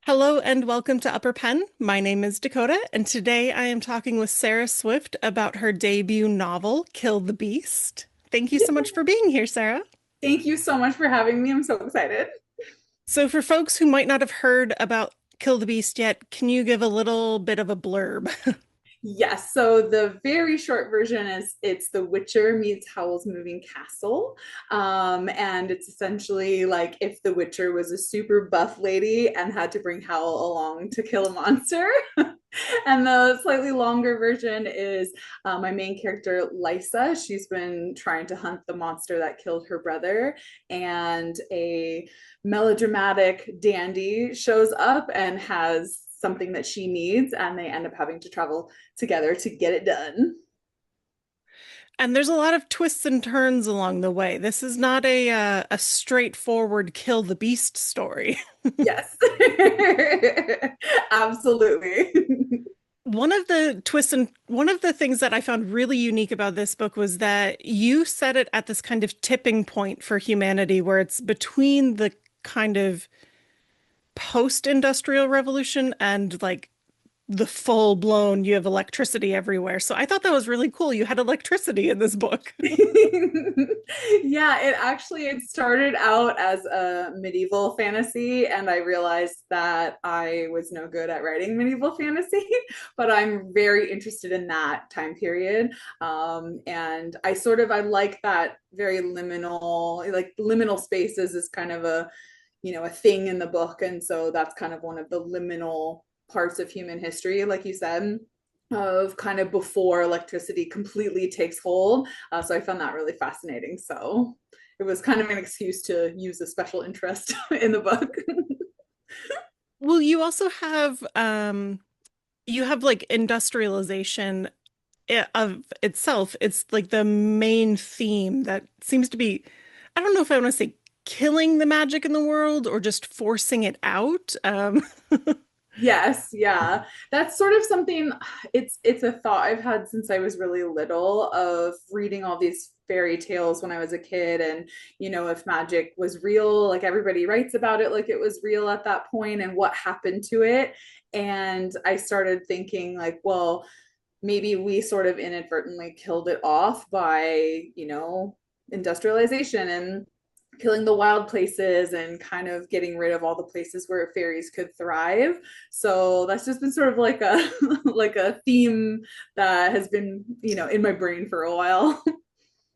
Hello and welcome to Upper Pen. My name is Dakota, and today I am talking with Serra Swift about her debut novel, Kill the Beast. Thank you so much for being here, Sarah. Thank you so much for having me. I'm so excited. So, for folks who might not have heard about Kill the Beast yet, can you give a little bit of a blurb? Yes, so the very short version is it's The Witcher meets Howl's Moving Castle. And it's essentially like if The Witcher was a super buff lady and had to bring Howl along to kill a monster. And the slightly longer version is my main character, Lysa. She's been trying to hunt the monster that killed her brother, and a melodramatic dandy shows up and has something that she needs, and they end up having to travel together to get it done. And there's a lot of twists and turns along the way. This is not a straightforward kill the beast story. Yes, absolutely. One of the things that I found really unique about this book was that you set it at this kind of tipping point for humanity where it's between the kind of post-industrial revolution and like the full-blown you have electricity everywhere. So I thought that was really cool. You had electricity in this book. Yeah, it started out as a medieval fantasy, and I realized that I was no good at writing medieval fantasy, but I'm very interested in that time period. And I like that very liminal, like liminal spaces is kind of a thing in the book, and so that's kind of one of the liminal parts of human history, like you said, of kind of before electricity completely takes hold. So I found that really fascinating. So it was kind of an excuse to use a special interest in the book. Well, you also have you have like industrialization of itself. It's like the main theme that seems to be, I don't know if I want to say killing the magic in the world or just forcing it out. Yes, yeah. That's sort of something it's a thought I've had since I was really little, of reading all these fairy tales when I was a kid, and if magic was real, like everybody writes about it like it was real at that point, and what happened to it. And I started thinking like, well, maybe we sort of inadvertently killed it off by, industrialization and killing the wild places and kind of getting rid of all the places where fairies could thrive. So that's just been sort of like a like a theme that has been, in my brain for a while.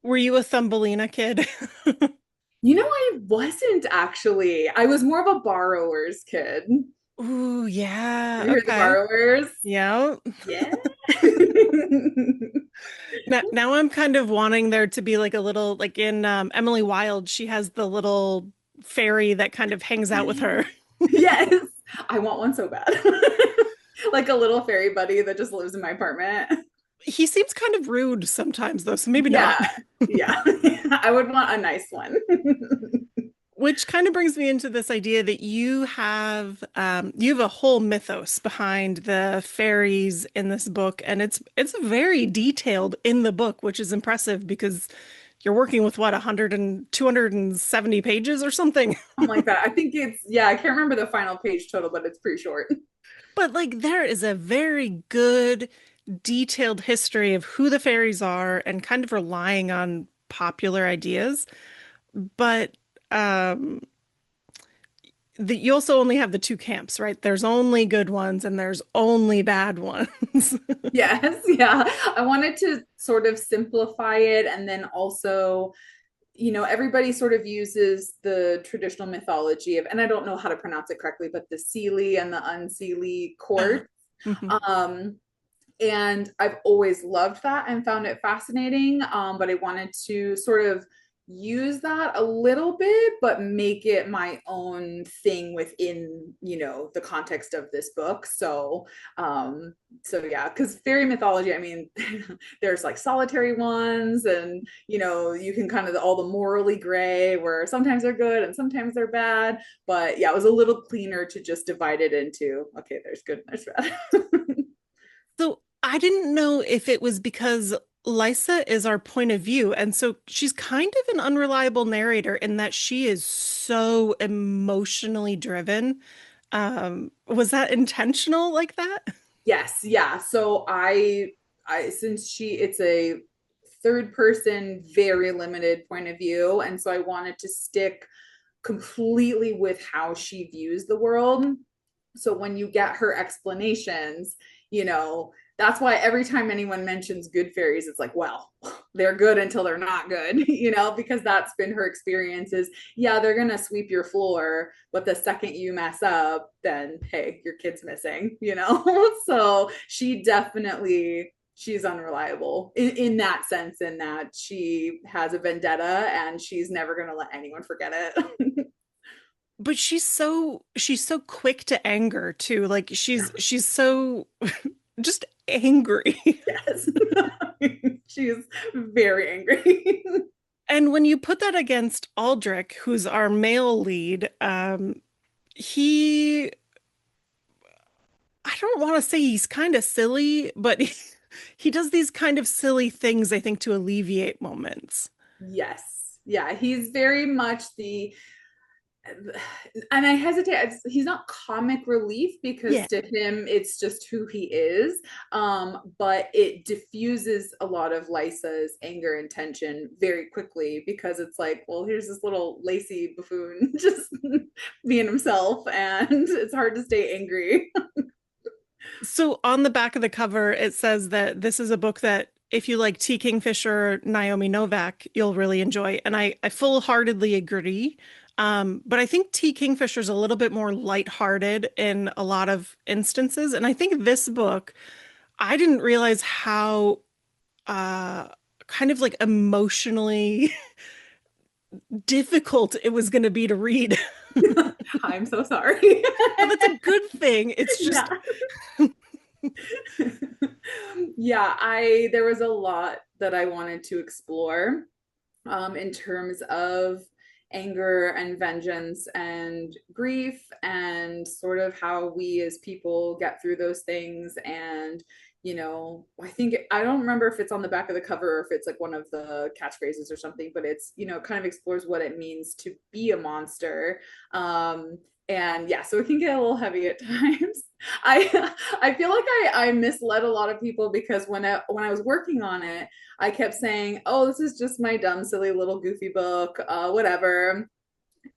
Were you a Thumbelina kid? I wasn't actually. I was more of a borrower's kid. Have Ooh, yeah. you heard the Okay. borrowers? Yeah. Yeah. Now I'm kind of wanting there to be like a little, like in Emily Wilde, she has the little fairy that kind of hangs out with her. Yes. I want one so bad. Like a little fairy buddy that just lives in my apartment. He seems kind of rude sometimes, though, so maybe not. Yeah. Yeah. I would want a nice one. Which kind of brings me into this idea that you have a whole mythos behind the fairies in this book, and it's very detailed in the book, which is impressive because you're working with what, 100 and 270 pages or something. Something like that. I think yeah, I can't remember the final page total, but it's pretty short. But like there is a very good detailed history of who the fairies are and kind of relying on popular ideas. But um you also only have the two camps, right? There's only good ones and there's only bad ones. Yes, yeah. I wanted to sort of simplify it, and then also, everybody sort of uses the traditional mythology of, and I don't know how to pronounce it correctly, but the Seelie and the Unseelie Uh, court. mhm. Um, and I've always loved that and found it fascinating. But I wanted to sort of use that a little bit, but make it my own thing within, the context of this book. So yeah, because fairy mythology, I mean, there's like solitary ones, and you can kind of all the morally gray, where sometimes they're good and sometimes they're bad. But yeah, it was a little cleaner to just divide it into, okay, there's good and there's bad. So I didn't know if it was because Lysa is our point of view, and so she's kind of an unreliable narrator in that she is so emotionally driven. Was that intentional like that? Yes, yeah. So I since it's a third person, very limited point of view, and so I wanted to stick completely with how she views the world. So when you get her explanations, that's why every time anyone mentions good fairies, it's like, well, they're good until they're not good, because that's been her experience is, yeah, they're going to sweep your floor, but the second you mess up, then, hey, your kid's missing. So she's unreliable in that sense, in that she has a vendetta and she's never going to let anyone forget it. But she's so quick to anger too. Like she's so just angry. Yes. She's very angry. And when you put that against Aldrich, who's our male lead, he, I don't want to say he's kind of silly, but he does these kind of silly things, I think, to alleviate moments. Yes. Yeah, he's very much and I hesitate. He's not comic relief because Yeah. to him it's just who he is. But it diffuses a lot of Lysa's anger and tension very quickly because it's like, well, here's this little lacy buffoon just being himself, and it's hard to stay angry. So on the back of the cover, it says that this is a book that if you like T. Kingfisher, Naomi Novik, you'll really enjoy. And I full-heartedly agree. But I think T. Kingfisher's a little bit more lighthearted in a lot of instances. And I think this book, I didn't realize how uh, kind of like emotionally difficult it was going to be to read. I'm so sorry. But that's a good thing. It's Yeah. just, Yeah, I there was a lot that I wanted to explore in terms of anger and vengeance and grief and sort of how we as people get through those things. And I think I don't remember if it's on the back of the cover or if it's like one of the catchphrases or something, but it's kind of explores what it means to be a monster. And yeah, so it can get a little heavy at times. I feel like I misled a lot of people because when I was working on it, I kept saying, "Oh, this is just my dumb, silly little goofy book, whatever."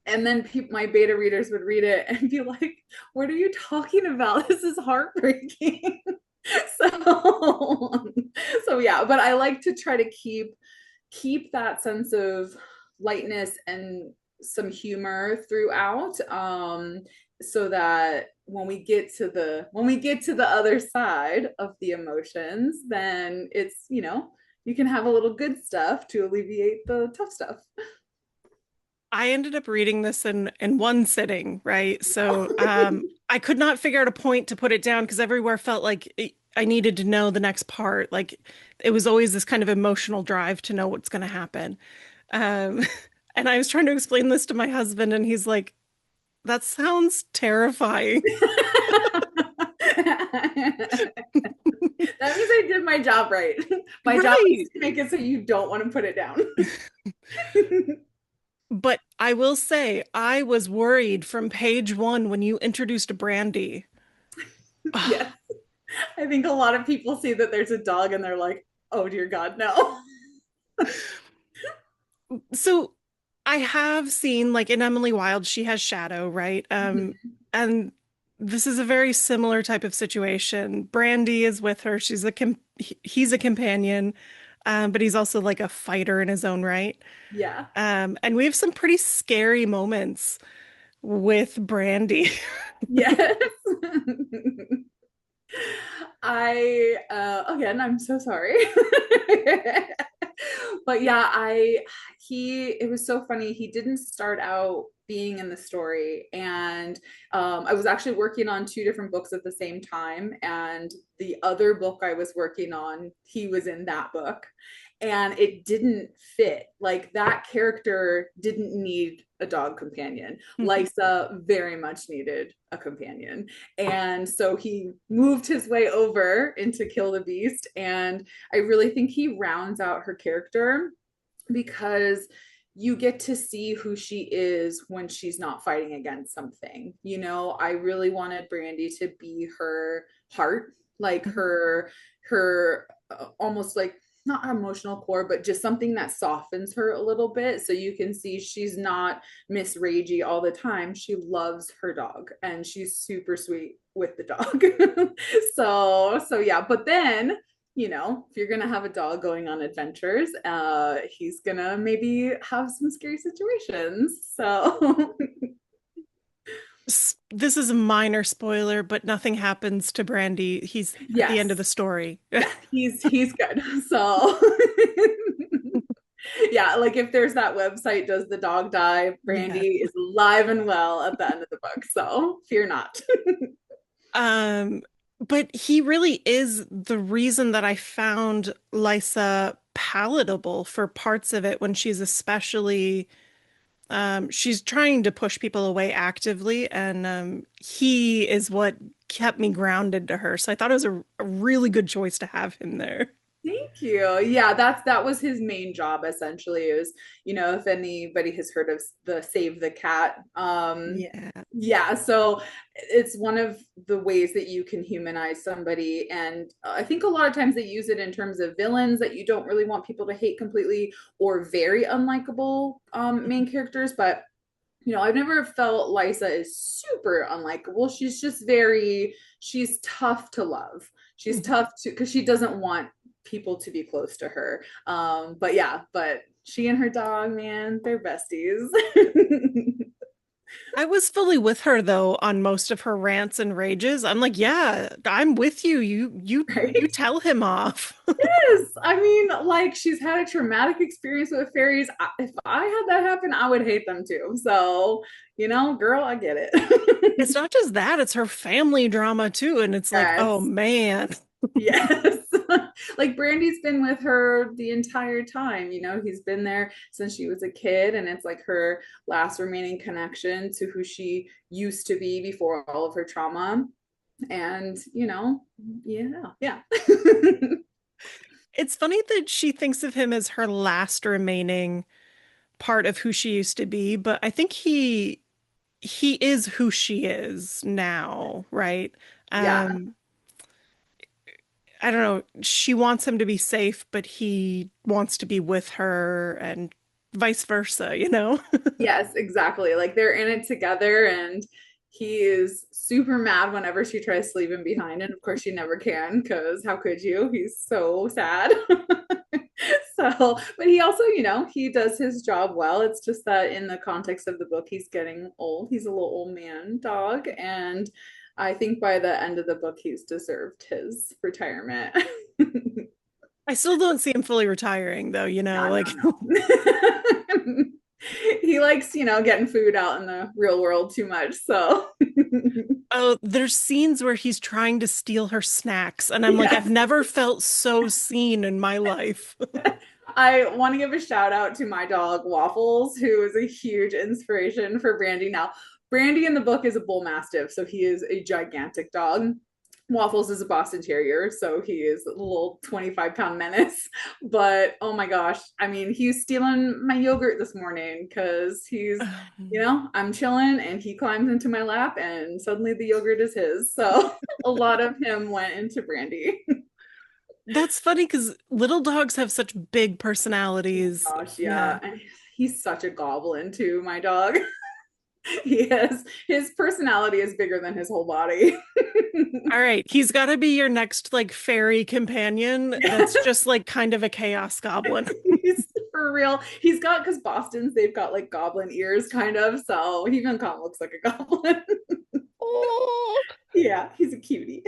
And then my beta readers would read it and be like, "What are you talking about? This is heartbreaking." so, so yeah, but I like to try to keep that sense of lightness and some humor throughout, so that when we get to the other side of the emotions, then it's you can have a little good stuff to alleviate the tough stuff. I ended up reading this in one sitting, right? So I could not figure out a point to put it down because everywhere felt like I needed to know the next part. Like it was always this kind of emotional drive to know what's going to happen. Um, and I was trying to explain this to my husband, and he's like, "That sounds terrifying." That means I did my job right. My job is Right. to make it so you don't want to put it down. But I will say, I was worried from page one when you introduced Brandy. Yes. I think a lot of people see that there's a dog and they're like, oh dear God, no. So I have seen like in Emily Wilde, she has Shadow, right? And this is a very similar type of situation. Brandy is with her. He's a companion, but he's also like a fighter in his own right. Yeah. And we have some pretty scary moments with Brandy. Yes. Again, I'm so sorry. But yeah, it was so funny. He didn't start out being in the story, and I was actually working on two different books at the same time, and the other book I was working on, he was in that book, and it didn't fit. Like that character didn't need a dog companion. Lysa very much needed a companion. And so he moved his way over into Kill the Beast. And I really think he rounds out her character because you get to see who she is when she's not fighting against something. You know, I really wanted Brandy to be her heart, like her almost like not emotional core, but just something that softens her a little bit. So you can see she's not Miss Ragey all the time. She loves her dog and she's super sweet with the dog. So yeah, but then you know, if you're gonna have a dog going on adventures, he's gonna maybe have some scary situations. So This is a minor spoiler, but nothing happens to Brandy. He's at the end of yes, the story. yeah, he's good. So yeah, like if there's that website, Does the Dog Die? Yes. Brandy is alive and well at the end of the book. So fear not. Um, but he really is the reason that I found Lysa palatable for parts of it when she's especially she's trying to push people away actively, and he is what kept me grounded to her. So I thought it was a really good choice to have him there. Thank you. Yeah, that was his main job essentially. It was, you know, if anybody has heard of the Save the Cat, Yeah. yeah, so it's one of the ways that you can humanize somebody. And I think a lot of times they use it in terms of villains that you don't really want people to hate completely or very unlikable main characters. But you know, I've never felt Lysa is super unlikable. She's just she's tough to love. She's tough to, because she doesn't want people to be close to her. But yeah, but she and her dog, man, they're besties. I was fully with her though on most of her rants and rages. I'm like, yeah, I'm with you. You Right? tell him off. Yes. I mean, like she's had a traumatic experience with fairies. If I had that happen, I would hate them too. So, you know, girl, I get It's it. not just that, it's her family drama too. And it's like, oh Yes. man. Yes. Like Brandy's been with her the entire time. You know, he's been there since she was a kid, and it's like her last remaining connection to who she used to be before all of her trauma. And, you know, yeah, yeah. It's funny that she thinks of him as her last remaining part of who she used to be, but I think he is who she is now, right? Yeah. Um, I don't know. She wants him to be safe, but he wants to be with her and vice versa, you know? Yes, exactly. Like they're in it together, and he is super mad whenever she tries to leave him behind. And of course, she never can because how could you? He's so sad. So, but he also, you know, he does his job well. It's just that in the context of the book, he's getting old. He's a little old man dog. And I think by the end of the book, he's deserved his retirement. I still don't see him fully retiring though, you know, Yeah, like no, no. He likes, you know, getting food out in the real world too much. So, oh, there's scenes where he's trying to steal her snacks and I'm like, I've yes. never felt so seen in my life. I want to give a shout out to my dog Waffles, who is a huge inspiration for Brandy. Now, Brandy in the book is a bull mastiff, so he is a gigantic dog. Waffles is a Boston Terrier, so he is a little 25-pound menace. But oh my gosh, I mean, he's stealing my yogurt this morning because you know, I'm chilling and he climbs into my lap and suddenly the yogurt is his. So a lot of him went into Brandy. That's funny because little dogs have such big Oh personalities. my gosh, Yeah. yeah. And he's such a goblin too, my dog. He is. His personality is bigger than his whole body. All right, he's got to be your next like fairy companion Yeah, that's just like kind of a chaos goblin. he's for real. He's got because Boston's they've got like goblin ears, kind of. So he even kind of looks like a goblin. Oh. Yeah, he's a cutie.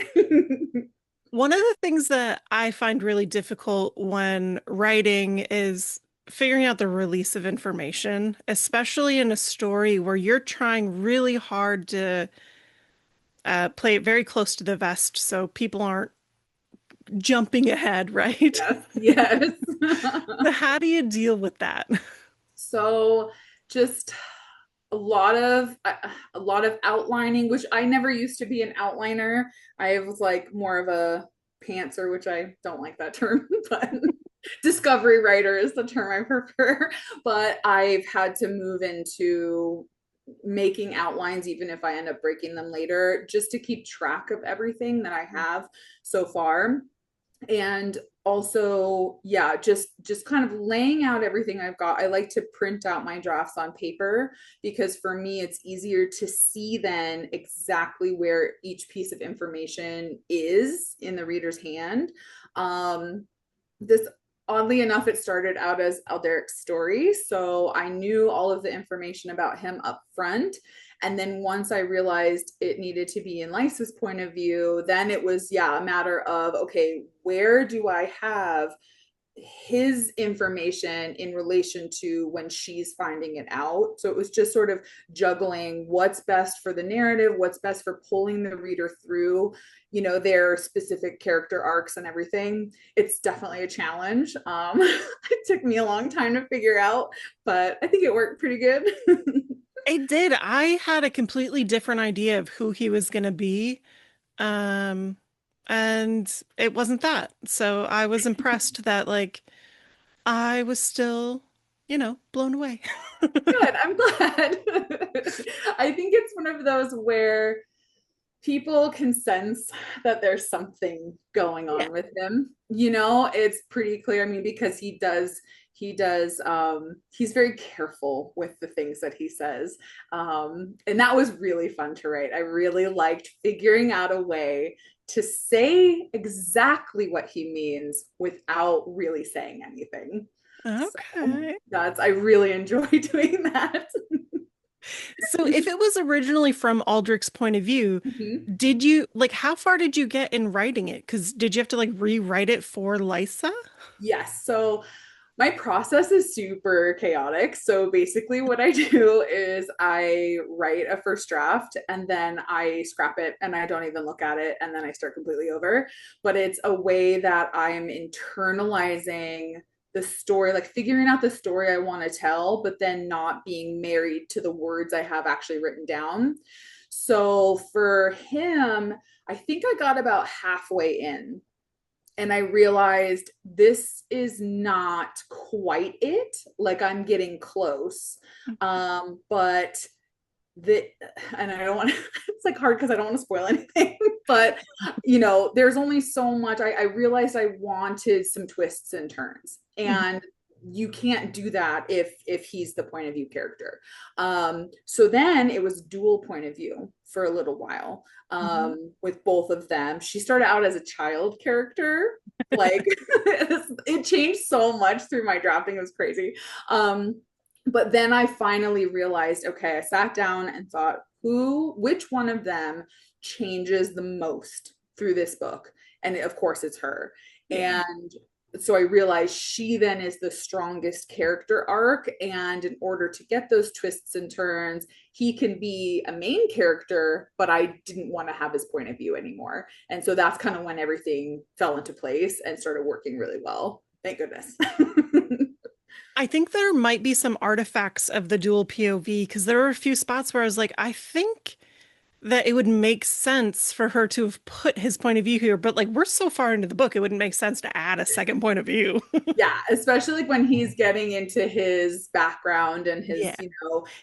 One of the things that I find really difficult when writing is figuring out the release of information, especially in a story where you're trying really hard to play it very close to the vest so people aren't jumping ahead, right? Yes, yes. So how do you deal with that? So just a lot of outlining, which I never used to be an outliner. I was like more of a pantser, which I don't like that term, but Discovery writer is the term I prefer, but I've had to move into making outlines even if I end up breaking them later just to keep track of everything that I have so far. And also, yeah, just kind of laying out everything I've got. I like to print out my drafts on paper because for me it's easier to see then exactly where each piece of information is in the reader's hand. This Oddly enough, it started out as Alderic's story. So I knew all of the information about him up front. And then once I realized it needed to be in Lysa's point of view, then it was, yeah, a matter of, okay, where do I have his information in relation to when she's finding it out. So it was just sort of juggling what's best for the narrative, what's best for pulling the reader through, their specific character arcs and everything. It's definitely a challenge. It took me a long time to figure out, but I think it worked pretty good. It did. I had a completely different idea of who he was going to be. Um, and it wasn't that. So I was impressed that like I was still, blown away. Good. I'm glad. I think it's one of those where people can sense that there's something going Yeah. on with him. It's pretty clear. I mean, because he's very careful with the things that he says. And that was really fun to write. I really liked figuring out a way to say exactly what he means without really saying anything. So Okay. I really enjoy doing that. So if it was originally from Aldrich's point of view, Mhm. did you like how far did you get in writing it? Because did you have to like rewrite it for Lysa? Yes. So my process is super chaotic. So basically, what I do is I write a first draft and then I scrap it and I don't even look at it and then I start completely over. But it's a way that I'm internalizing the story, like figuring out the story I want to tell, but then not being married to the words I have actually written down. So for him, I think I got about halfway in and I realized this is not quite it. Like I'm getting close. But the and I don't want to, it's like hard because I don't want to spoil anything, but there's only so much. I realized I wanted some twists and turns. And you can't do that if he's the point of view character. So then it was dual point of view for a little while, Mhm. with both of them. She started out as a child character, like it changed so much through my drafting. It was crazy. But then I finally realized, okay, I sat down and thought, which one of them changes the most through this book? And of course, it's her. Yeah. And so I realized she then is the strongest character arc. And in order to get those twists and turns, he can be a main character, but I didn't want to have his point of view anymore. And so that's kind of when everything fell into place and started working really well. Thank goodness. I think there might be some artifacts of the dual POV because there were a few spots where I was like, I think that it would make sense for her to have put his point of view here, but like we're so far into the book, it wouldn't make sense to add a second point of view. Yeah, especially like when he's getting into his background and his, Yeah.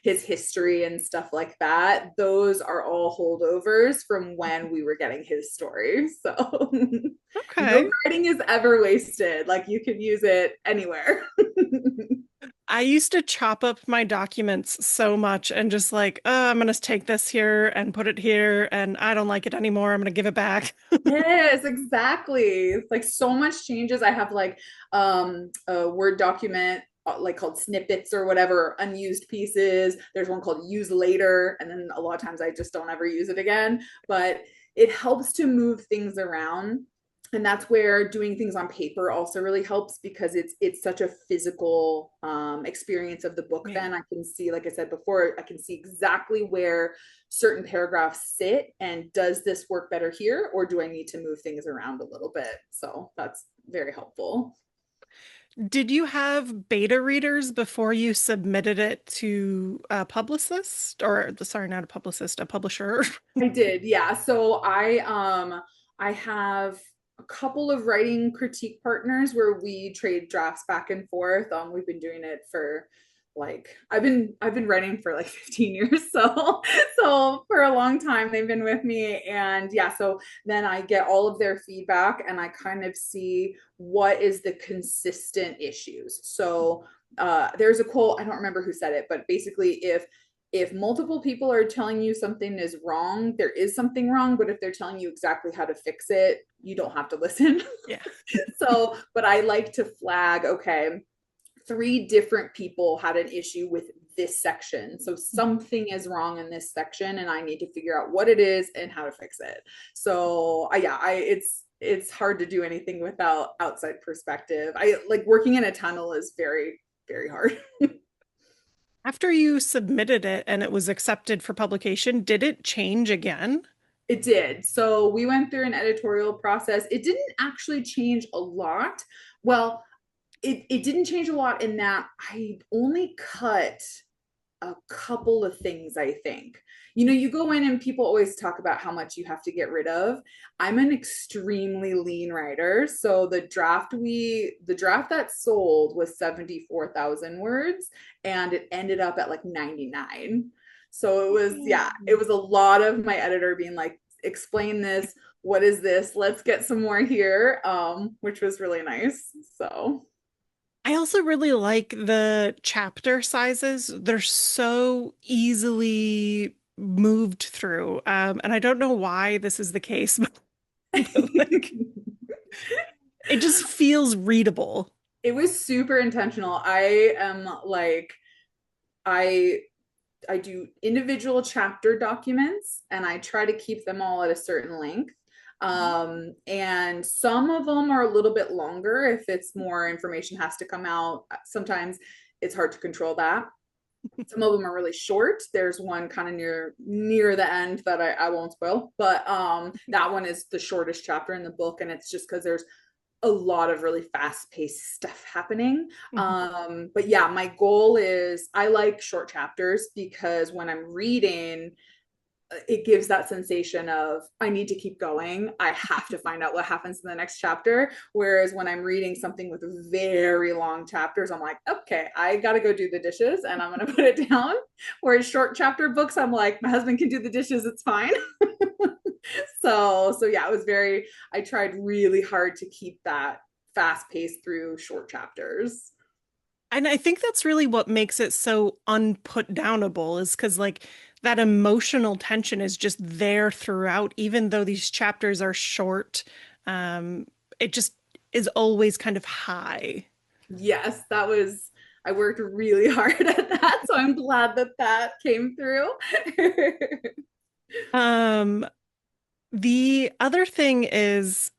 his history and stuff like that. Those are all holdovers from when we were getting his story. So no Okay. writing is ever wasted. Like you could use it anywhere. I used to chop up my documents so much and just like, I'm gonna take this here and put it here, and I don't like it anymore. I'm gonna give it back. Yes, exactly. It's like so much changes. I have like a Word document like called snippets or whatever, unused pieces. There's one called use later, and then a lot of times I just don't ever use it again. But it helps to move things around. And that's where doing things on paper also really helps because it's such a physical experience of the book. Yeah. Then I can see, like I said before, I can see exactly where certain paragraphs sit and does this work better here or do I need to move things around a little bit? So that's very helpful. Did you have beta readers before you submitted it to a publicist or sorry, not a publicist, a publisher? I did, yeah. So I have a couple of writing critique partners where we trade drafts back and forth. We've been doing it for like I've been writing for like 15 years, so for a long time they've been with me, and yeah, so then I get all of their feedback and I kind of see what is the consistent issues. So there's a quote, I don't remember who said it, but basically if multiple people are telling you something is wrong, there is something wrong, but if they're telling you exactly how to fix it, you don't have to listen. Yeah. So, but I like to flag, okay, three different people had an issue with this section. So something is wrong in this section and I need to figure out what it is and how to fix it. So yeah, it's hard to do anything without outside perspective. I like working in a tunnel is very, very hard. After you submitted it and it was accepted for publication, did it change again? It did. So we went through an editorial process. It didn't actually change a lot. Well, it didn't change a lot in that I only cut a couple of things, I think. You know, you go in and people always talk about how much you have to get rid of. I'm an extremely lean writer. So the draft that sold was 74,000 words and it ended up at like 99. So it was, yeah, it was a lot of my editor being like, explain this. What is this? Let's get some more here, which was really nice. So I also really like the chapter sizes. They're so easily moved through. And I don't know why this is the case, but like it just feels readable. it was super intentional. I am like, I I do individual chapter documents and I try to keep them all at a certain length. And some of them are a little bit longer if it's more information has to come out. Sometimes it's hard to control that. Some of them are really short. There's one kind of near the end that I won't spoil, but that one is the shortest chapter in the book, and it's just because there's a lot of really fast-paced stuff happening. Mhm. But yeah, my goal is I like short chapters because when I'm reading, it gives that sensation of I need to keep going. I have to find out what happens in the next chapter. Whereas when I'm reading something with very long chapters, I'm like, okay, I got to go do the dishes and I'm going to put it down. Whereas short chapter books, I'm like, my husband can do the dishes. It's fine. So yeah, it was very, I tried really hard to keep that fast paced through short chapters. And I think that's really what makes it so unput downable is because like that emotional tension is just there throughout, even though these chapters are short. It just is always kind of high. Yes, that was, I worked really hard at that. So I'm glad that that came through. Um, the other thing is,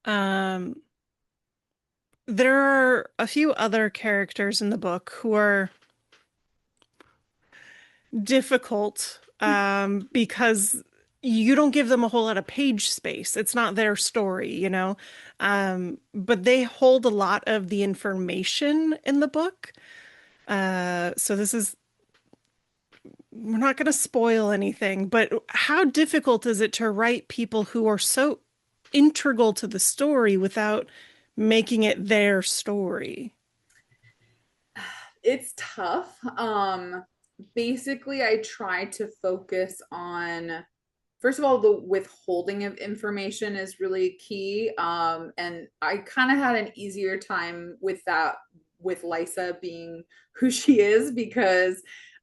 um, there are a few other characters in the book who are difficult because you don't give them a whole lot of page space. It's not their story, you know? But they hold a lot of the information in the book. So this is, we're not going to spoil anything, but how difficult is it to write people who are so integral to the story without making it their story? It's tough. Basically, I try to focus on, first of all, the withholding of information is really key. And I kind of had an easier time with that with Lisa being who she is because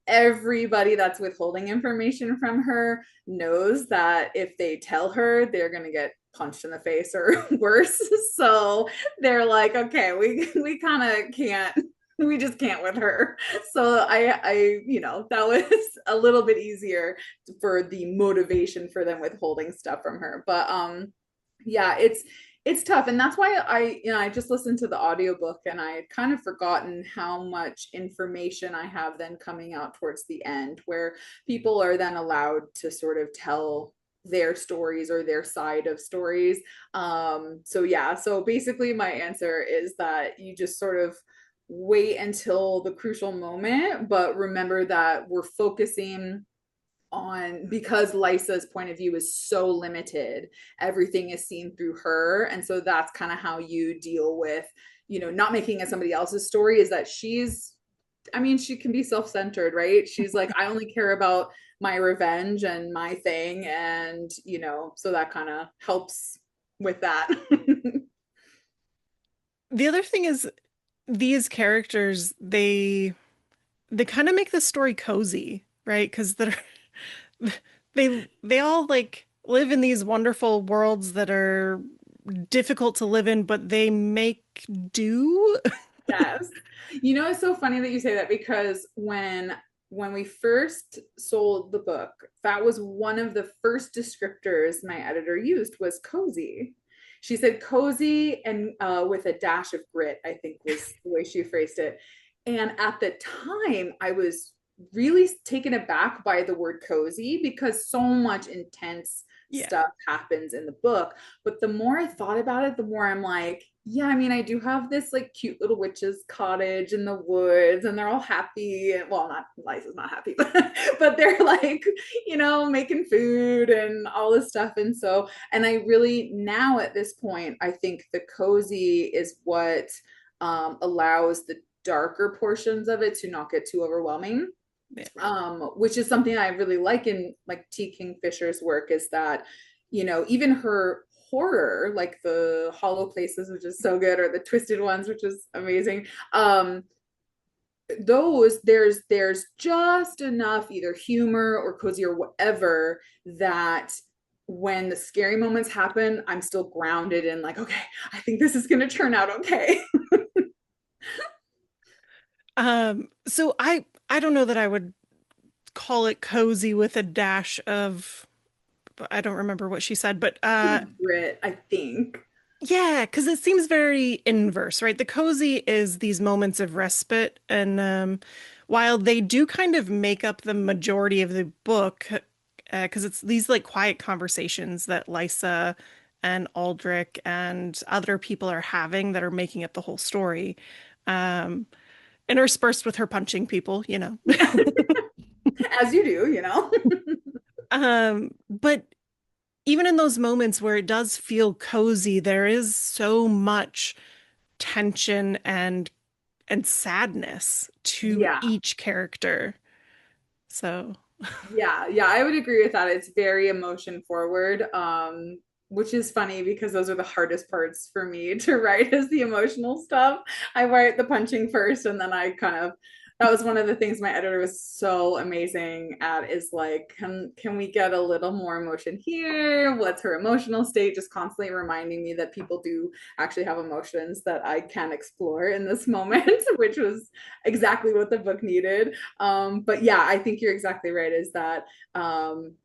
everybody that's withholding information from her knows that if they tell her, they're going to get punched in the face or worse. So they're like, okay, we kind of can't, we just can't with her. So that was a little bit easier for the motivation for them withholding stuff from her. But yeah, it's tough, and that's why I just listened to the audiobook and I had kind of forgotten how much information I have then coming out towards the end where people are then allowed to sort of tell their stories or their side of stories. So yeah, so basically my answer is that you just sort of wait until the crucial moment, but remember that we're focusing on, because Lysa's point of view is so limited, everything is seen through her. And so that's kind of how you deal with, not making it somebody else's story, is that she can be self-centered, right? She's like, I only care about my revenge and my thing. And, so that kind of helps with that. The other thing is these characters, they kind of make the story cozy, right? Because they all like live in these wonderful worlds that are difficult to live in, but they make do. Yes. It's so funny that you say that, because when we first sold the book, that was one of the first descriptors my editor used, was cozy. She said cozy, and with a dash of grit, I think was the way she phrased it. And at the time, I was really taken aback by the word cozy, because so much intense Yeah. stuff happens in the book. But the more I thought about it, the more I'm like, yeah, I mean, I do have this like cute little witch's cottage in the woods, and they're all happy. Well, not Liza's not happy, but they're like, making food and all this stuff. And so, and I really, now at this point, I think the cozy is what allows the darker portions of it to not get too overwhelming. Yeah. Which is something I really like in like T. Kingfisher's work, is that, even her horror, like the hollow places, which is so good, or the twisted ones, which is amazing. Those there's just enough either humor or cozy or whatever, that when the scary moments happen, I'm still grounded in like, okay, I think this is going to turn out okay. So I don't know that I would call it cozy with a dash of, I don't remember what she said, but Grit, I think. yeah, because it seems very inverse, right? The cozy is these moments of respite, and while they do kind of make up the majority of the book, because it's these like quiet conversations that Lysa and Aldrich and other people are having that are making up the whole story, um, interspersed with her punching people. As you do. But even in those moments where it does feel cozy, there is so much tension and sadness to Yeah. each character. So, Yeah, I would agree with that. It's very emotion forward, which is funny because those are the hardest parts for me to write, is the emotional stuff. I write the punching first, and then I kind of, that was one of the things my editor was so amazing at, is like, can we get a little more emotion here? What's her emotional state? Just constantly reminding me that people do actually have emotions that I can explore in this moment, which was exactly what the book needed. But yeah, I think you're exactly right, is that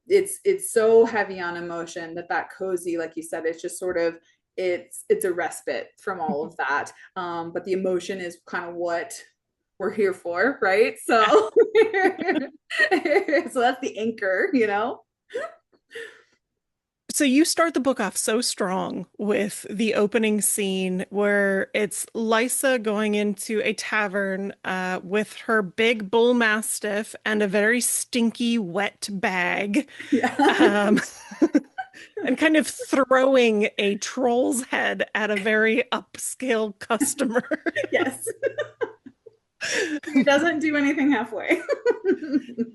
it's so heavy on emotion that cozy, like you said, it's just sort of, it's a respite from all of that. But the emotion is kind of what we're here for, right? So yeah. so that's the anchor. So you start the book off so strong with the opening scene where it's Lysa going into a tavern with her big bull mastiff and a very stinky wet bag, Yeah. um, and kind of throwing a troll's head at a very upscale customer. Yes. He doesn't do anything halfway.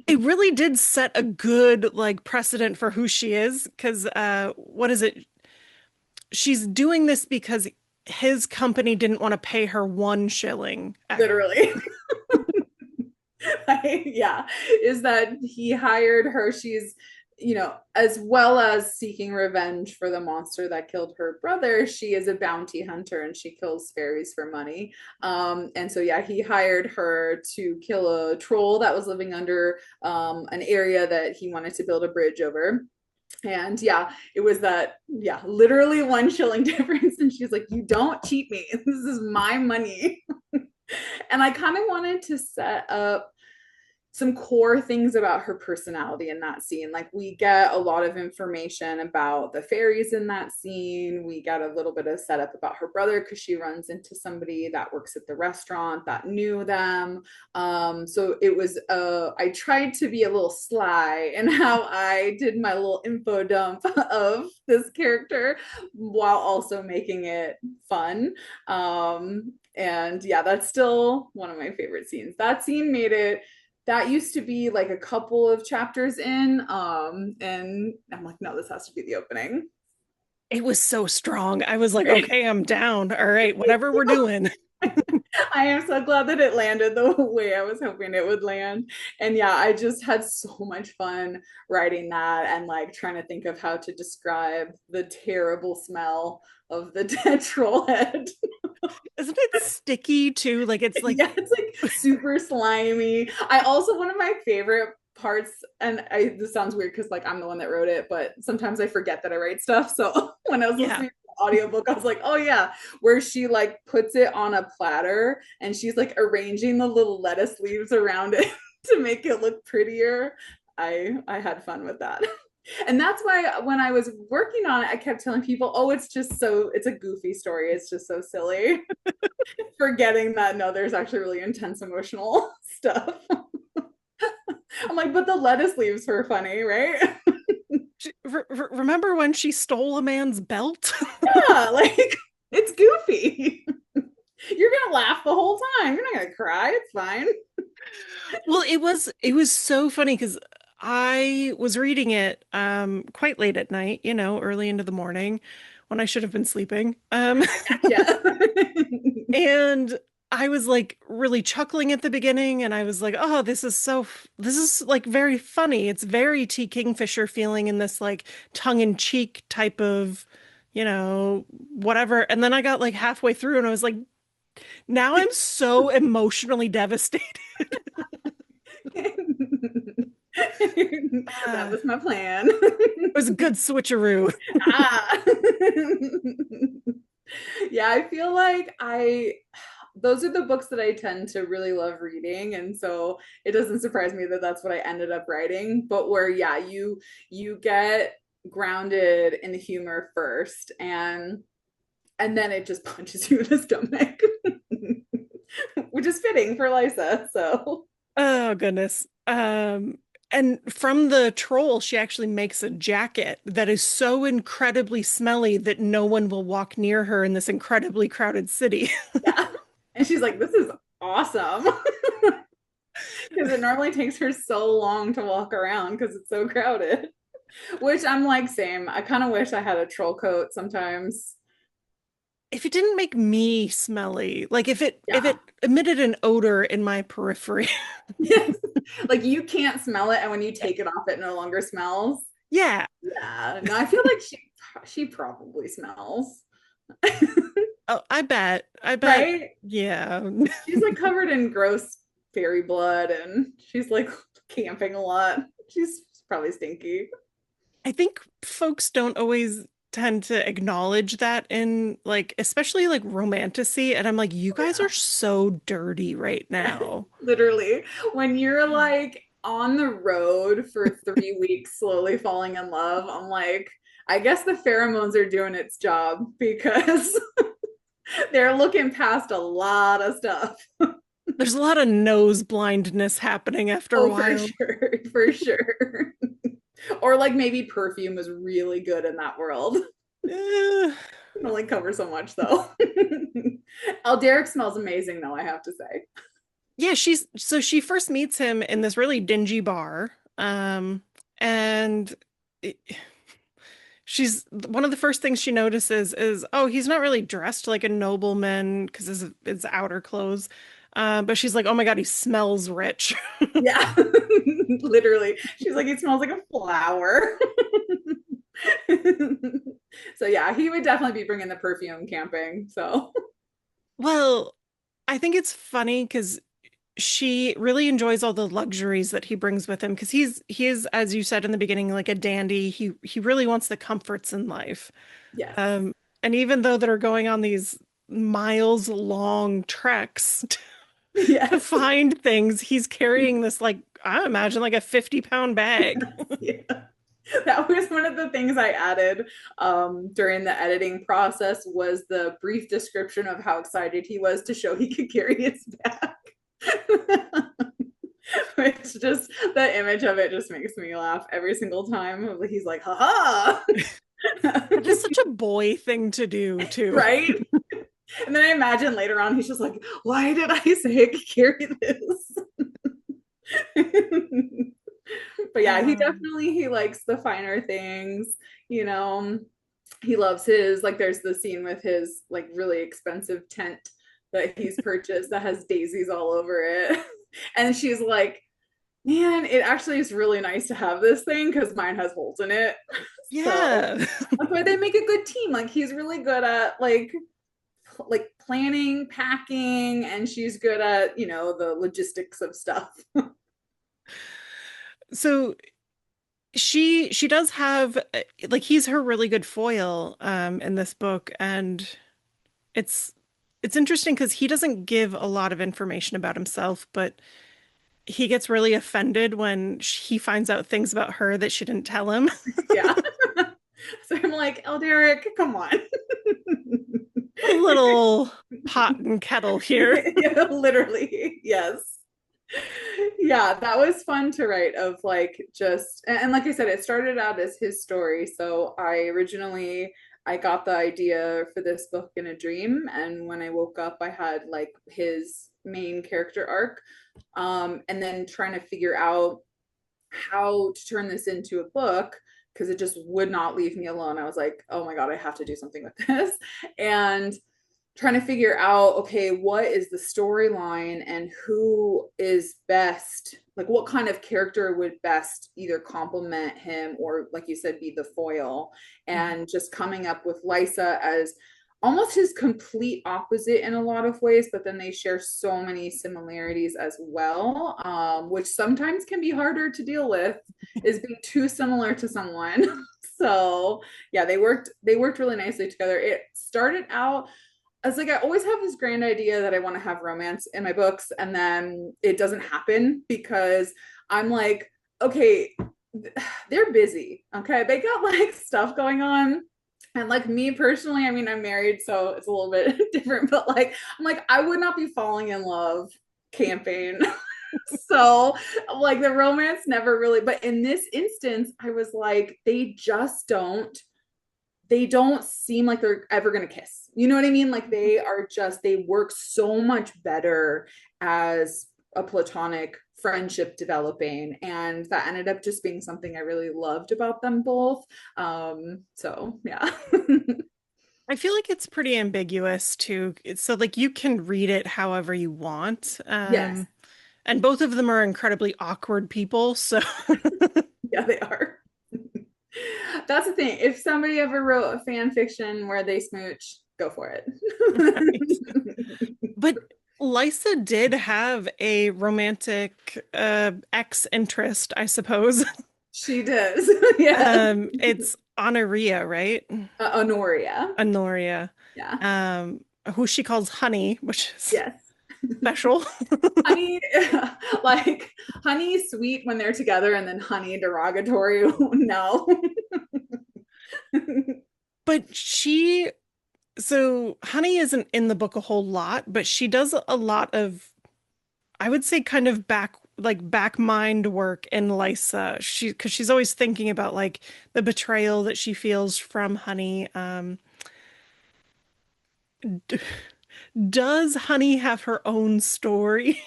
It really did set a good like precedent for who she is, because what is it? She's doing this because his company didn't want to pay her 1 shilling. Literally. Yeah, is that he hired her. She's, as well as seeking revenge for the monster that killed her brother, she is a bounty hunter, and she kills fairies for money. And so, yeah, he hired her to kill a troll that was living under an area that he wanted to build a bridge over. And yeah, it was that, yeah, literally 1 shilling difference. And she's like, you don't cheat me. This is my money. And I kind of wanted to set up some core things about her personality in that scene. Like we get a lot of information about the fairies in that scene. We get a little bit of setup about her brother because she runs into somebody that works at the restaurant that knew them. So it was I tried to be a little sly in how I did my little info dump of this character while also making it fun. And yeah, that's still one of my favorite scenes. That scene made it, that used to be like a couple of chapters in, and I'm like, no, this has to be the opening. It was so strong. I was like, Right. okay, I'm down. All right, whatever we're doing. I am so glad that it landed the way I was hoping it would land. And yeah, I just had so much fun writing that and like trying to think of how to describe the terrible smell of the dead troll head. Isn't it sticky too? Like it's like Yeah, it's like super slimy. I also, one of my favorite parts, and this sounds weird because like I'm the one that wrote it, but sometimes I forget that I write stuff. So when I was yeah. listening to the audiobook, I was like, oh yeah, where she like puts it on a platter and she's like arranging the little lettuce leaves around it to make it look prettier. I had fun with that. And that's why when I was working on it, I kept telling people, oh, it's just so, it's a goofy story. It's just so silly. Forgetting that no, there's actually really intense emotional stuff. I'm like, but the lettuce leaves were funny, right? Remember when she stole a man's belt? Yeah, like it's goofy. You're gonna laugh the whole time. You're not gonna cry. It's fine. Well, it was so funny because I was reading it quite late at night, early into the morning when I should have been sleeping. Yeah. And I was like really chuckling at the beginning and I was like, "Oh, this is like very funny. It's very T. Kingfisher feeling in this like tongue-in-cheek type of, whatever." And then I got like halfway through and I was like, "Now I'm so emotionally devastated." That Uh, was my plan. it was a good switcheroo. Ah. Yeah, I feel like those are the books that I tend to really love reading, and so it doesn't surprise me that that's what I ended up writing. But where yeah, you get grounded in the humor first, and then it just punches you in the stomach, which is fitting for Lisa. So Oh goodness. And from the troll, she actually makes a jacket that is so incredibly smelly that no one will walk near her in this incredibly crowded city. yeah, and she's like, "This is awesome." Because it normally takes her so long to walk around because it's so crowded. Which I'm like, same. I kind of wish I had a troll coat sometimes. If it didn't make me smelly, like if Yeah. it emitted an odor in my periphery. Yes. Like you can't smell it, and when you take it off, it no longer smells. Yeah. Yeah. No, I feel like she probably smells. Oh, I bet. I bet. Right? Yeah. She's like covered in gross fairy blood and she's like camping a lot. She's probably stinky. I think folks don't always tend to acknowledge that in like especially like romantasy and I'm like you Oh, guys yeah. are so dirty right now. Literally. When you're like on the road for 3 weeks, slowly falling in love, I'm like, I guess the pheromones are doing its job because they're looking past a lot of stuff. There's a lot of nose blindness happening after a Oh, for while. sure. For sure. Or like maybe perfume was really good in that world. Eh, It only covers so much though. Alderic smells amazing though, I have to say. yeah, she first meets him in this really dingy bar. And it- she's one of the first things she notices is, oh, he's not really dressed like a nobleman because his outer clothes. But she's like, oh my God, he smells rich. Yeah. Literally. She's like, it smells like a flower. So yeah, he would definitely be bringing the perfume camping. So Well, I think it's funny because she really enjoys all the luxuries that he brings with him because he is, as you said in the beginning, like a dandy. He really wants the comforts in life. yes. And even though they're going on these miles long treks, to Yes. find things. He's carrying this, like, I imagine like a 50-pound bag. Yeah. That was one of the things I added during the editing process was the brief description of how excited he was to show he could carry his bag. Which just the image of it just makes me laugh every single time. He's like, haha. It is such a boy thing to do, too. Right? And then I imagine later on he's just like, why did I say I could carry this? But yeah, Um, he likes the finer things, you know. He loves his like there's the scene with his like really expensive tent that he's purchased that has daisies all over it. And she's like, man, it actually is really nice to have this thing because mine has holes in it. So yeah. that's why they make a good team. Like he's really good at like planning, packing, and she's good at, you know, the logistics of stuff. So she does have like he's her really good foil in this book, and it's it's interesting because he doesn't give a lot of information about himself, but he gets really offended when he finds out things about her that she didn't tell him. Yeah. So I'm like, Elderic, come on. A little pot and kettle here. Yeah, literally, yes. Yeah, that was fun to write of like just and like I said, it started out as his story. So I got the idea for this book in a dream, and when I woke up I had like his main character arc. And then trying to figure out how to turn this into a book because it just would not leave me alone. I was like, oh my God, I have to do something with this. And trying to figure out, okay, what is the storyline and who is best, like what kind of character would best either complement him or, like you said, be the foil. Mhm. And just coming up with Lysa as almost his complete opposite in a lot of ways, but then they share so many similarities as well, which sometimes can be harder to deal with, is being too similar to someone. So yeah, they worked really nicely together. It started out as like I always have this grand idea that I want to have romance in my books, and then it doesn't happen because I'm like, okay, they're busy. Okay, they got like stuff going on. And like me personally, I mean, I'm married, so it's a little bit different, but like, I'm like, I would not be falling in love camping. So like the romance never really, but in this instance, I was like, they don't seem like they're ever going to kiss. You know what I mean? Like they work so much better as a platonic friendship developing. And that ended up just being something I really loved about them both. So yeah. I feel like it's pretty ambiguous too. So like you can read it however you want. Yes. And both of them are incredibly awkward people, so Yeah, they are. That's the thing. If somebody ever wrote a fan fiction where they smooch, go for it. right. But Lysa did have a romantic ex interest, I suppose. She does. Yes. It's Honoria, right? Honoria. Honoria, Yeah. um, who she calls Honey, which is Yes. special. Honey, like honey sweet when they're together, and then honey derogatory. No. But so Honey isn't in the book a whole lot, but she does a lot of, I would say, kind of back mind work in Lysa. Because she's always thinking about like the betrayal that she feels from Honey. D does Honey have her own story?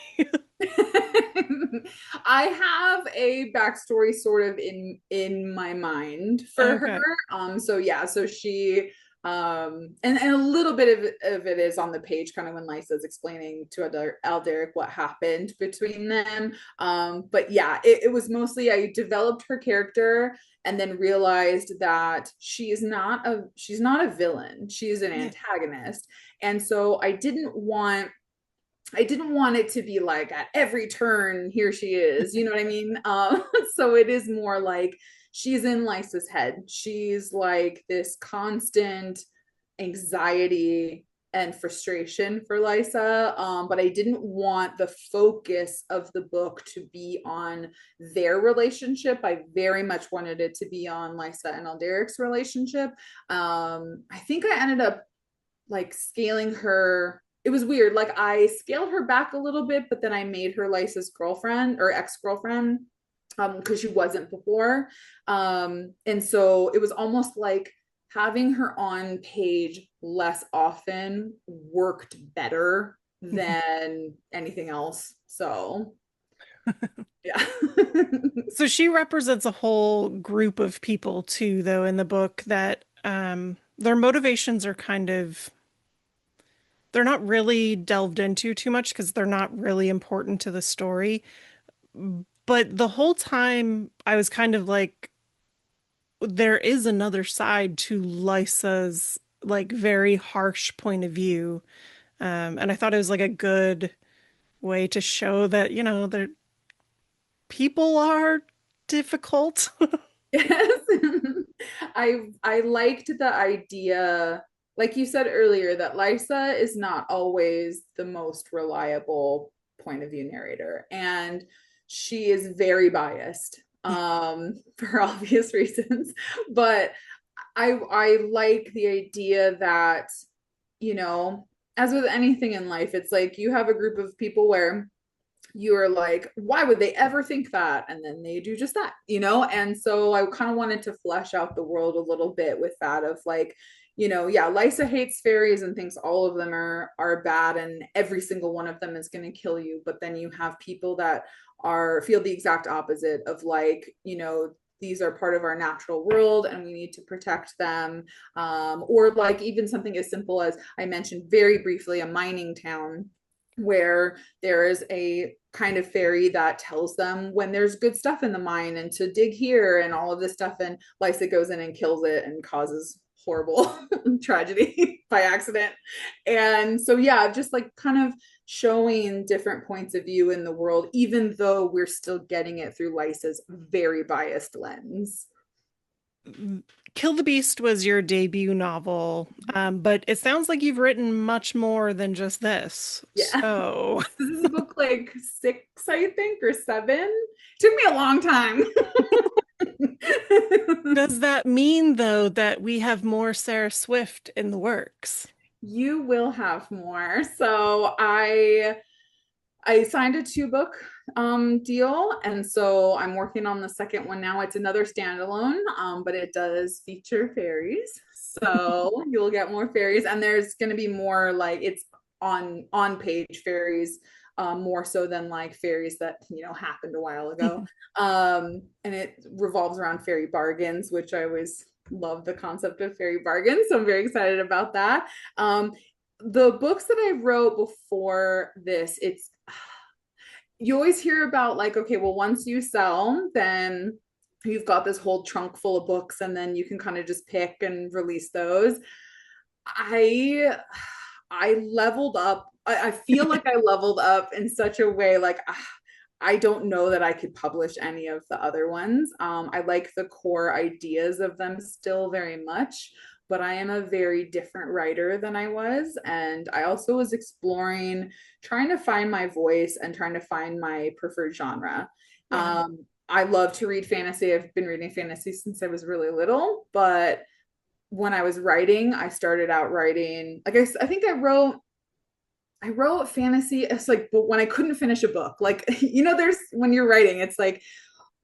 I have a backstory sort of in my mind for her. Okay. So yeah, so she and a little bit of it is on the page kind of when Lysa's explaining to Alderic what happened between them. But yeah, it was mostly I developed her character and then realized that she's not a villain. She's an Yeah. antagonist. And so I didn't want it to be like at every turn, here she is. You know what I mean? So it is more like she's in Lysa's head. She's like this constant anxiety and frustration for Lysa. But I didn't want the focus of the book to be on their relationship. I very much wanted it to be on Lysa and Alderic's relationship. I think I ended up like scaling her. It was weird. Like I scaled her back a little bit, but then I made her Lysa's girlfriend or ex-girlfriend because she wasn't before. And so it was almost like having her on page less often worked better than anything else. So yeah. So she represents a whole group of people too, though, in the book that their motivations are kind of they're not really delved into too much because they're not really important to the story. But the whole time I was kind of like, there is another side to Lysa's like very harsh point of view. And I thought it was like a good way to show that, that people are difficult. Yes. I liked the idea, like you said earlier, that Lysa is not always the most reliable point of view narrator. And she is very biased, for obvious reasons. But I like the idea that, you know, as with anything in life, it's like you have a group of people where you are like, why would they ever think that? And then they do just that, you know? And so I kind of wanted to flesh out the world a little bit with that of like, yeah, Lysa hates fairies and thinks all of them are bad and every single one of them is going to kill you. But then you have people that feel the exact opposite of like, these are part of our natural world and we need to protect them. Or like even something as simple as I mentioned very briefly, a mining town where there is a kind of fairy that tells them when there's good stuff in the mine and to dig here and all of this stuff. And Lysa goes in and kills it and causes horrible tragedy by accident. And so, yeah, just like kind of showing different points of view in the world, even though we're still getting it through Lysa's very biased lens. Kill the Beast was your debut novel, but it sounds like you've written much more than just this. Yeah. So, This is a book like six, I think, or seven. Took me a long time. does that mean, though, that we have more Sarah Swift in the works? You will have more. So I signed a two-book deal, and so I'm working on the second one now. It's another standalone, but it does feature fairies, so you'll get more fairies, and there's going to be more like it's on page fairies, more so than like fairies that happened a while ago. And it revolves around fairy bargains, which I always love the concept of fairy bargains, so I'm very excited about that. The books that I wrote before this, it's you always hear about like, okay, well, once you sell, then you've got this whole trunk full of books and then you can kind of just pick and release those. I leveled up. I feel like I leveled up in such a way like I don't know that I could publish any of the other ones. I like the core ideas of them still very much, but I am a very different writer than I was. And I also was exploring, trying to find my voice and trying to find my preferred genre. Yeah. I love to read fantasy. I've been reading fantasy since I was really little, but when I was writing, I started out writing, like I think I wrote fantasy. It's like, but when I couldn't finish a book, like, there's when you're writing, it's like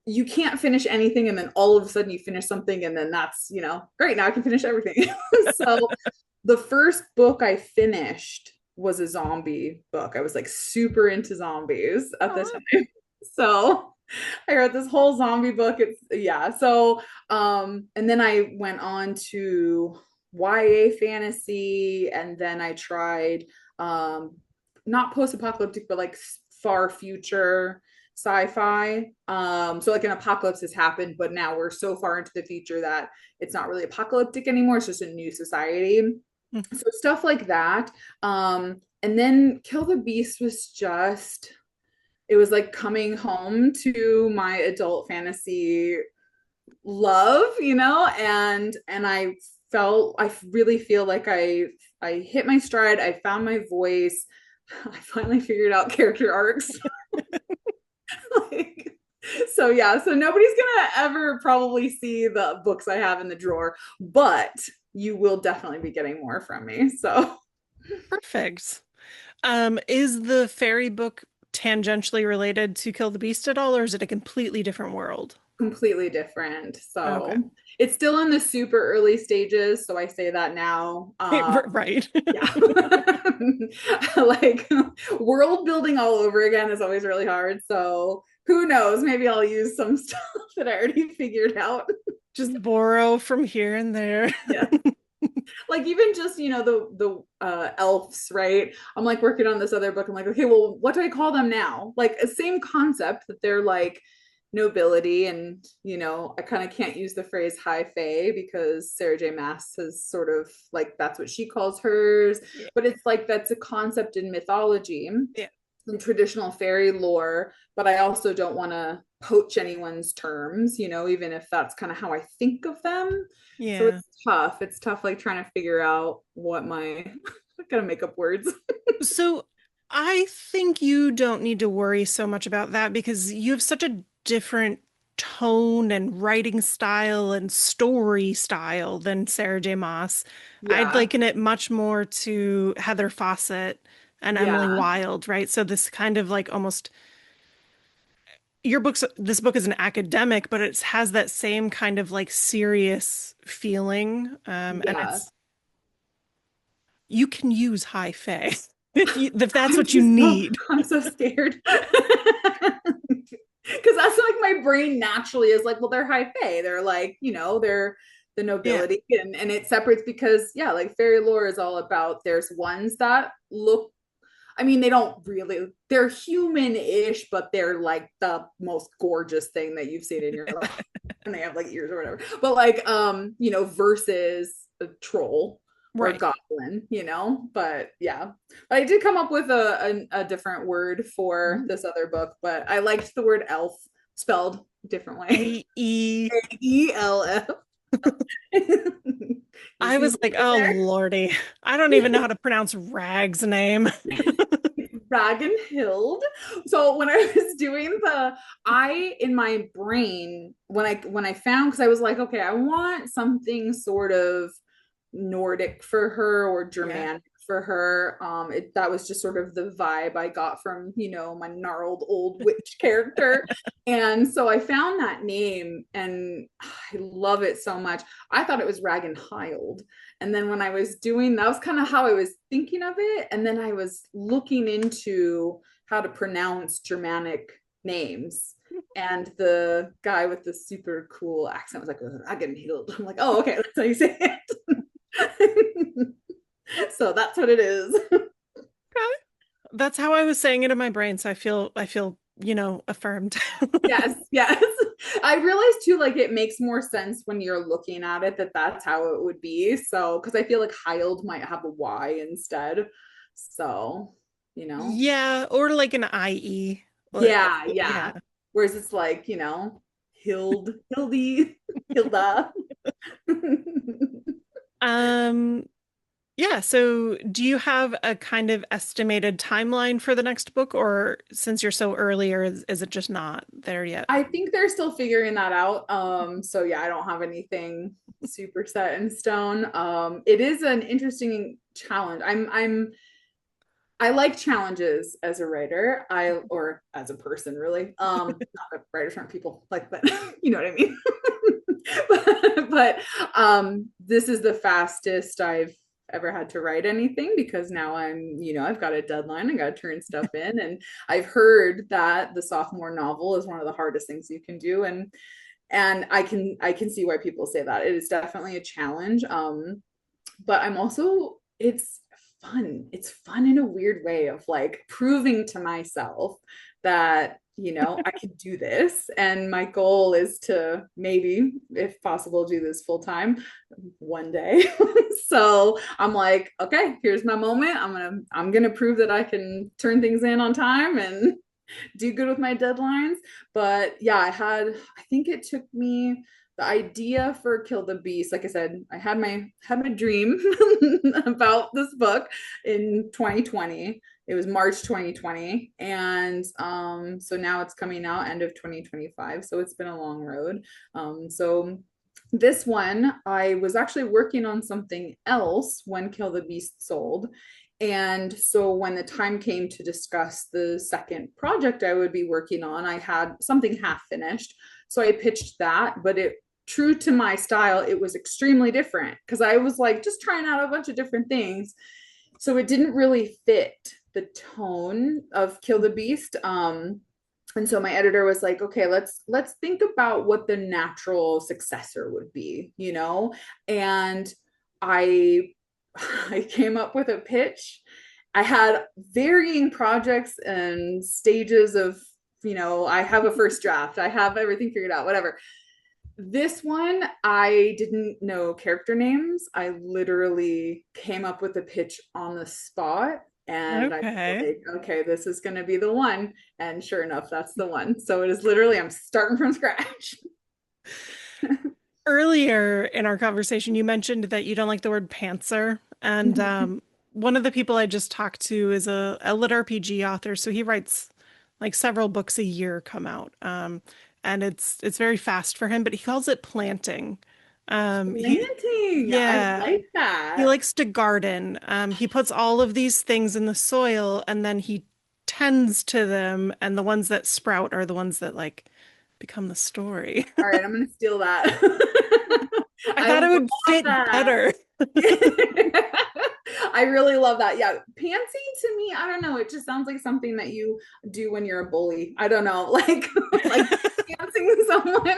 you can't finish anything. And then all of a sudden you finish something. And then that's, great. Now I can finish everything. So the first book I finished was a zombie book. I was like super into zombies at the Aw. time. So I wrote this whole zombie book. It's yeah. So and then I went on to YA fantasy, and then I tried not post-apocalyptic, but like far future sci-fi. So like an apocalypse has happened, but now we're so far into the future that it's not really apocalyptic anymore. It's just a new society. So stuff like that. And then Kill the Beast was just it was like coming home to my adult fantasy love, and I I really feel like I hit my stride. I found my voice. I finally figured out character arcs. Like, so yeah, so nobody's gonna ever probably see the books I have in the drawer, but you will definitely be getting more from me. So Perfect. Is the fairy book tangentially related to Kill the Beast at all, or is it a completely different world? completely different. Okay. So it's still in the super early stages. So I say that now. Right. Yeah. Like world building all over again is always really hard. So who knows? Maybe I'll use some stuff that I already figured out. Just borrow from here and there. Yeah. Like even just, the elves, right? I'm like working on this other book. I'm like, okay, well, what do I call them now? Like a same concept that they're like nobility, and I kind of can't use the phrase high fae because Sarah J. Maas has sort of like that's what she calls hers, Yeah. but it's like that's a concept in mythology Yeah. and traditional fairy lore, but I also don't want to poach anyone's terms, even if that's kind of how I think of them. So Yeah. it's tough. It's tough, like trying to figure out what I gotta make up words. So I think you don't need to worry so much about that because you have such a different tone and writing style and story style than Sarah J. Maas. I'd Yeah. liken it much more to Heather Fawcett and Emily Yeah. Wilde, right? So this kind of like almost this book is an academic, but it has that same kind of like serious feeling. And Yeah. it's you can use high fae if that's I'm what you just so need. I'm so scared. Because that's like my brain naturally is like, well, they're high fae. They're like, they're the Yeah. nobility, and it separates because yeah, like fairy lore is all about there's ones that look, I mean, they don't really, they're human-ish, but they're like the most gorgeous thing that you've seen in your life. And they have like ears or whatever. But like versus a troll or a Right. goblin, But yeah. But I did come up with a different word for Ooh. this other book, but I liked the word elf spelled differently. AE. ELF. You I see was what like, I did oh there? Lordy. I don't even know how to pronounce Rag's name. Ragnhild. So when I was doing I in my brain when I found, because I was like, okay, I want something sort of Nordic for her or Yeah. Germanic for her. That was just sort of the vibe I got from my gnarled old witch character, and so I found that name and I love it so much. I thought it was Ragnhild, and then when I was doing that was kind of how I was thinking of it, and then I was looking into how to pronounce Germanic names. And the guy with the super cool accent was like, Ragnhild. I'm like, oh, okay, that's how you say it. So that's what it is. Okay. That's how I was saying it in my brain, so I feel, affirmed. Yes, yes. I realized too, like it makes more sense when you're looking at it that that's how it would be. So, because I feel like Hild might have a Y instead. So, you know, Yeah, or like an IE. yeah, yeah. Yeah. Whereas it's like, Hildy, Hilda. Um, yeah, so do you have a kind of estimated timeline for the next book, or since you're so early, or is it just not there yet? I think they're still figuring that out. So yeah, I don't have anything super set in stone. It is an interesting challenge. I like challenges as a writer. Or as a person, really. Not that writers aren't people, like, but you know what I mean. but this is the fastest I've ever had to write anything because now I've got a deadline. I got to turn stuff in, and I've heard that the sophomore novel is one of the hardest things you can do, and I can see why people say that. It is definitely a challenge. But I'm also it's fun in a weird way of like proving to myself that I can do this, and my goal is to maybe, if possible, do this full time one day. So I'm like, okay, here's my moment. I'm gonna prove that I can turn things in on time, and do good with my deadlines. But yeah, I think it took me the idea for Kill the Beast. Like I said, I had my dream about this book in 2020. It was March 2020. And so now it's coming out end of 2025. So it's been a long road. So this one, I was actually working on something else when Kill the Beast sold. And so when the time came to discuss the second project I would be working on, I had something half finished. So I pitched that, but it true to my style, it was extremely different because I was like just trying out a bunch of different things. So it didn't really fit the tone of Kill the Beast. And so my editor was like, okay, let's think about what the natural successor would be, you know? And I I came up with a pitch. I had varying projects and stages of, I have a first draft. I have everything figured out, whatever. This one, I didn't know character names. I literally came up with a pitch on the spot. And I was Okay. like, okay, this is going to be the one. And sure enough, that's the one. So it is literally, I'm starting from scratch. Earlier in our conversation, you mentioned that you don't like the word pantser. And one of the people I just talked to is a lit RPG author. So he writes like several books a year come out. And it's very fast for him, but he calls it planting. He Planting. I yeah, like he that. likes to garden. He puts all of these things in the soil and then he tends to them, and the ones that sprout are the ones that like become the story. All right, I'm gonna steal that. I I thought it would love fit that. better. I really love that. Yeah, pantsing to me, I don't know. It just sounds like something that you do when you're a bully. I don't know, like pantsing someone.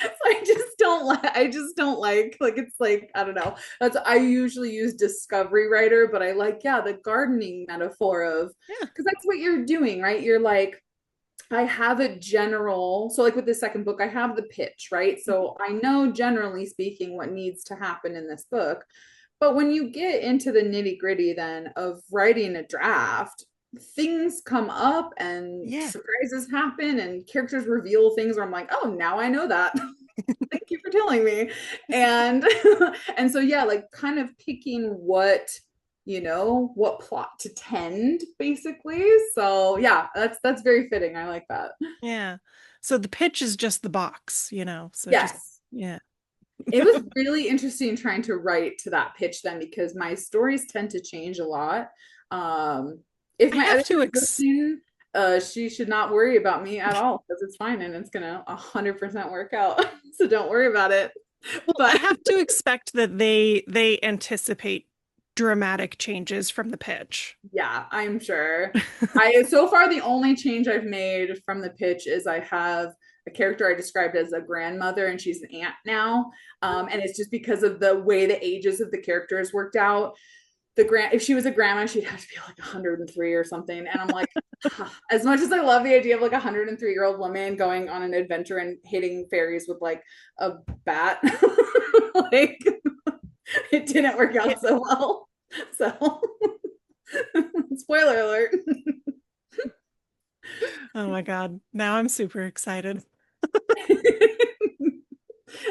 So I just don't like it's like I don't know. That's I usually use discovery writer, but I like yeah the gardening metaphor of Yeah. because that's what you're doing, right? You're like I have a general, so like with the second book, I have the pitch, right? So I know generally speaking what needs to happen in this book. But when you get into the nitty gritty then of writing a draft, things come up and Yeah. surprises happen and characters reveal things where I'm like, oh, now I know that. Thank you for telling me. And and so yeah, like kind of picking what plot to tend basically. So yeah, that's very fitting. I like that. Yeah. So the pitch is just the box, so just, Yes. yeah. It was really interesting trying to write to that pitch then because my stories tend to change a lot. Um, if I my have editor to is ex listening, she should not worry about me at all because it's fine and it's gonna 100% work out. So don't worry about it. well, I But have to expect that they anticipate dramatic changes from the pitch. yeah, I'm sure. I so far the only change I've made from the pitch is I have a character I described as a grandmother and she's an aunt now. And it's just because of the way the ages of the characters worked out. If she was a grandma, she'd have to be like 103 or something. And I'm like, as much as I love the idea of like a 103-year-old woman going on an adventure and hitting fairies with like a bat, like it didn't work Yeah. out so well. So spoiler alert. Oh my God. Now I'm super excited.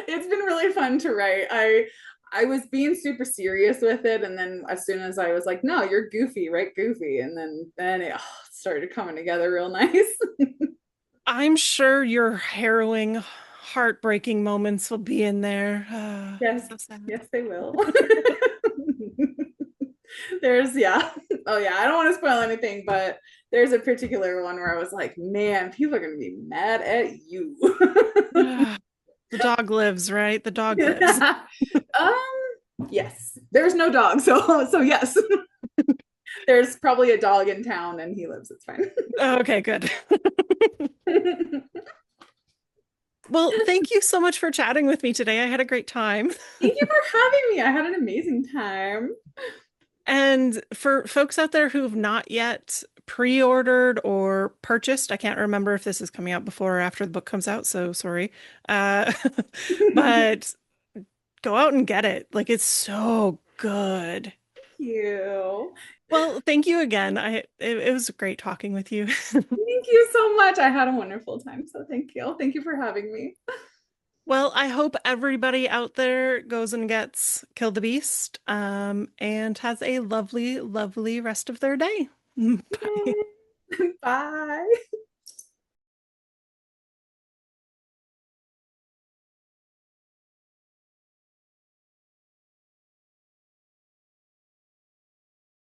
It's been really fun to write. I was being super serious with it, and then as soon as I was like, "No, you're goofy, right? Goofy," and then it started coming together real nice. I'm sure your harrowing, heartbreaking moments will be in there. Yes, So sad. yes, they will. There's yeah. Oh yeah, I don't want to spoil anything, but there's a particular one where I was like, man, people are gonna be mad at you. The dog lives, right? The dog lives. um, yes. There's no dog, so yes. There's probably a dog in town and he lives. It's fine. Okay, good. Well, thank you so much for chatting with me today. I had a great time. Thank you for having me. I had an amazing time. And for folks out there who've not yet pre-ordered or purchased, I can't remember if this is coming out before or after the book comes out, so sorry. Uh, but go out and get it. Like it's so good. Thank you. Well, thank you again. It was great talking with you. Thank you so much. I had a wonderful time. So thank you. Thank you for having me. Well, I hope everybody out there goes and gets Kill the Beast, and has a lovely, lovely rest of their day. Bye. Yay. Bye.